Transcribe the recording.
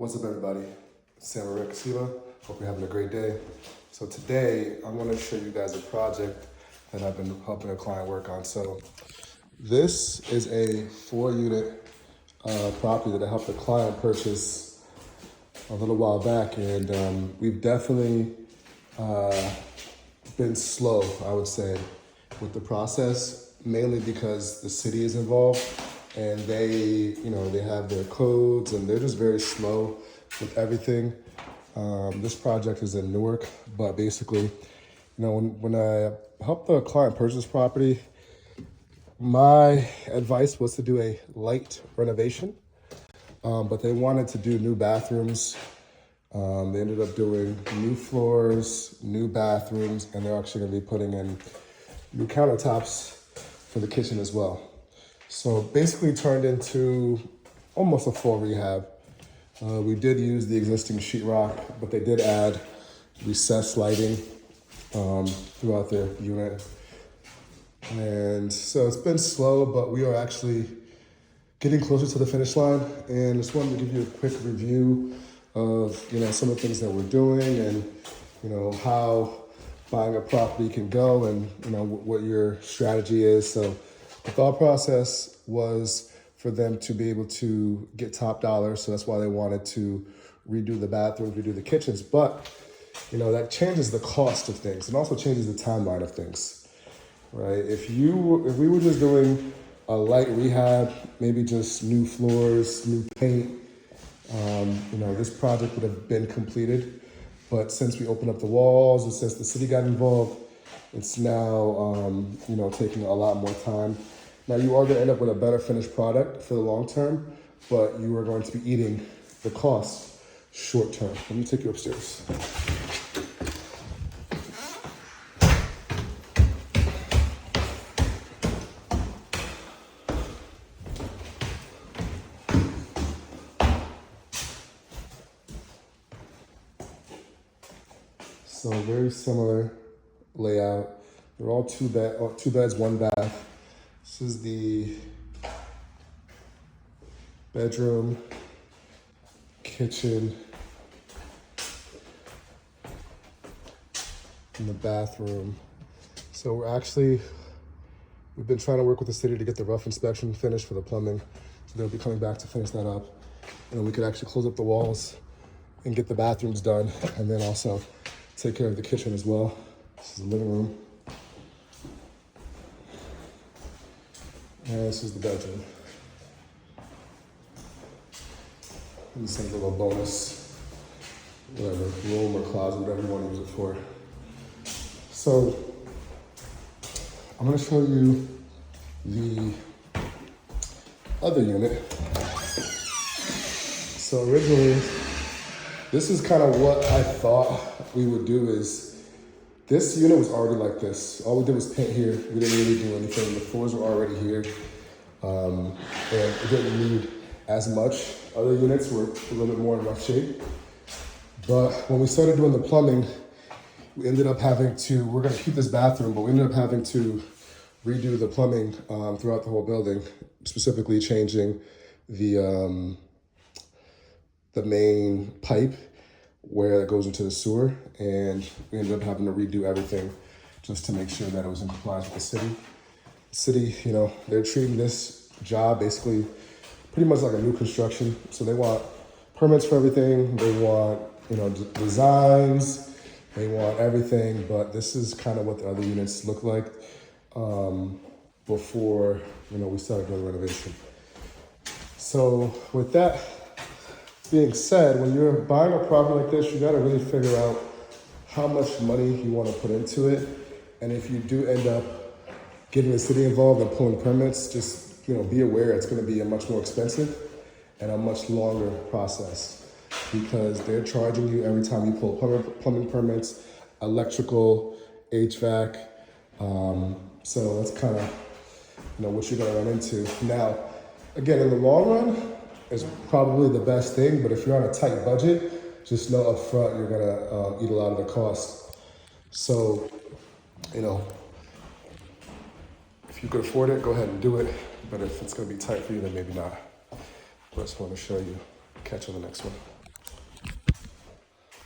What's up, everybody? It's Sam Siva. Hope you're having a great day. So today, I want to show you guys a project that I've been helping a client work on. So this is a 4-unit property that I helped a client purchase a little while back, and we've definitely been slow, I would say, with the process, mainly because the city is involved and they have their codes and they're just very slow with everything. This project is in Newark, but basically, when I helped the client purchase property, my advice was to do a light renovation, but they wanted to do new bathrooms. They ended up doing new floors, new bathrooms, and they're actually gonna be putting in new countertops for the kitchen as well. So basically turned into almost a full rehab. We did use the existing sheetrock, but they did add recessed lighting throughout the unit. And so it's been slow, but we are actually getting closer to the finish line. And just wanted to give you a quick review of some of the things that we're doing and how buying a property can go and what your strategy is. So the thought process was for them to be able to get top dollar, so that's why they wanted to redo the bathrooms, redo the kitchens. But that changes the cost of things and also changes the timeline of things, right? If we were just doing a light rehab, maybe just new floors, new paint, this project would have been completed. But since we opened up the walls and since the city got involved, it's now, taking a lot more time. Now you are gonna end up with a better finished product for the long term, but you are going to be eating the cost short term. Let me take you upstairs. So very similar layout. They're all two beds, one bath. This is the bedroom, kitchen, and the bathroom. So we've been trying to work with the city to get the rough inspection finished for the plumbing. So they'll be coming back to finish that up. And then we could actually close up the walls and get the bathrooms done, and then also take care of the kitchen as well. This is the living room. And this is the bedroom. And this is a little bonus, whatever, room or closet, whatever you want to use it for. So I'm gonna show you the other unit. So originally, this is kind of what I thought we would do is, this unit was already like this. All we did was paint here. We didn't really do anything. The floors were already here. And it didn't need as much. Other units were a little bit more in rough shape. But when we started doing the plumbing, we ended up having to, we're gonna keep this bathroom, but we ended up having to redo the plumbing throughout the whole building, specifically changing the main pipe where it goes into the sewer, and we ended up having to redo everything just to make sure that it was in compliance with the city. The city, they're treating this job basically pretty much like a new construction. So they want permits for everything. They want, designs. They want everything, but this is kind of what the other units look like before, we started doing renovation. So with that being said, when you're buying a property like this, you gotta really figure out how much money you wanna put into it. And if you do end up getting the city involved and pulling permits, just be aware it's gonna be a much more expensive and a much longer process, because they're charging you every time you pull plumbing permits, electrical, HVAC. So that's kind of what you're gonna run into. Now, again, in the long run, is probably the best thing, but if you're on a tight budget, just know up front you're gonna eat a lot of the cost. So, if you could afford it, go ahead and do it. But if it's gonna be tight for you, then maybe not. But I just want to show you. Catch you on the next one.